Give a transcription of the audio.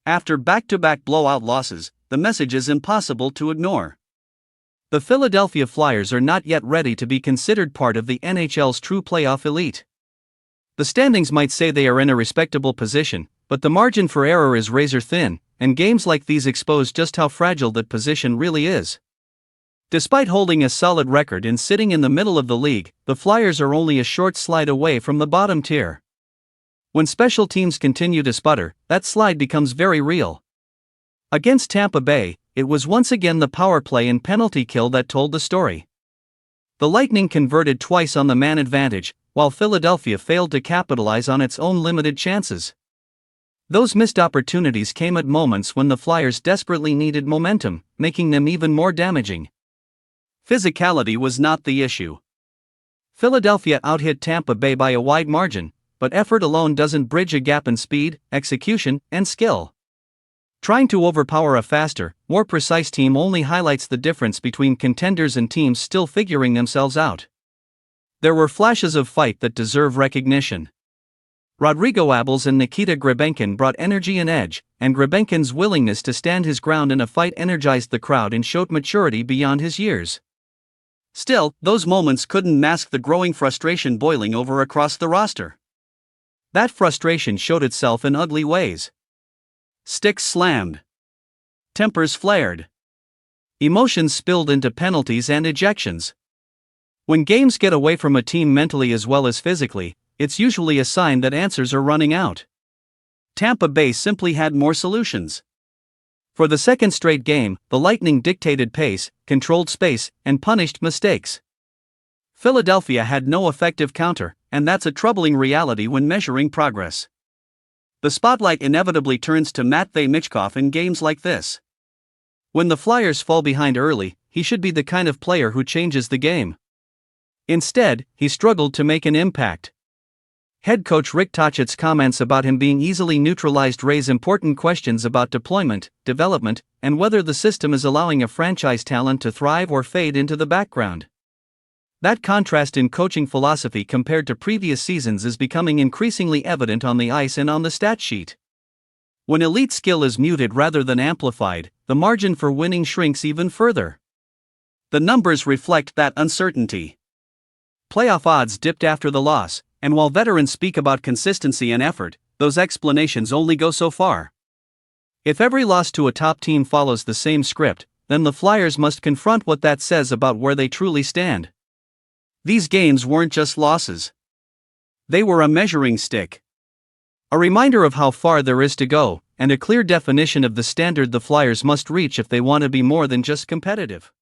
After back-to-back blowout losses, the message is impossible to ignore. The Philadelphia Flyers are not yet ready to be considered part of the NHL's true playoff elite. The standings might say they are in a respectable position, but the margin for error is razor thin, and games like these expose just how fragile that position really is. Despite holding a solid record and sitting in the middle of the league, the Flyers are only a short slide away from the bottom tier. When special teams continue to sputter, that slide becomes very real. Against Tampa Bay, it was once again the power play and penalty kill that told the story. The Lightning converted twice on the man advantage, while Philadelphia failed to capitalize on its own limited chances. Those missed opportunities came at moments when the Flyers desperately needed momentum, making them even more damaging. Physicality was not the issue. Philadelphia outhit Tampa Bay by a wide margin, but effort alone doesn't bridge a gap in speed, execution, and skill. Trying to overpower a faster, more precise team only highlights the difference between contenders and teams still figuring themselves out. There were flashes of fight that deserve recognition. Rodrigo Abels and Nikita Grebenkin brought energy and edge, and Grebenkin's willingness to stand his ground in a fight energized the crowd and showed maturity beyond his years. Still, those moments couldn't mask the growing frustration boiling over across the roster. That frustration showed itself in ugly ways. Sticks slammed. Tempers flared. Emotions spilled into penalties and ejections. When games get away from a team mentally as well as physically, it's usually a sign that answers are running out. Tampa Bay simply had more solutions. For the second straight game, the Lightning dictated pace, controlled space, and punished mistakes. Philadelphia had no effective counter, and that's a troubling reality when measuring progress. The spotlight inevitably turns to Matvei Michkov in games like this. When the Flyers fall behind early, he should be the kind of player who changes the game. Instead, he struggled to make an impact. Head coach Rick Tocchet's comments about him being easily neutralized raise important questions about deployment, development, and whether the system is allowing a franchise talent to thrive or fade into the background. That contrast in coaching philosophy compared to previous seasons is becoming increasingly evident on the ice and on the stat sheet. When elite skill is muted rather than amplified, the margin for winning shrinks even further. The numbers reflect that uncertainty. Playoff odds dipped after the loss, and while veterans speak about consistency and effort, those explanations only go so far. If every loss to a top team follows the same script, then the Flyers must confront what that says about where they truly stand. These games weren't just losses. They were a measuring stick. A reminder of how far there is to go, and a clear definition of the standard the Flyers must reach if they want to be more than just competitive.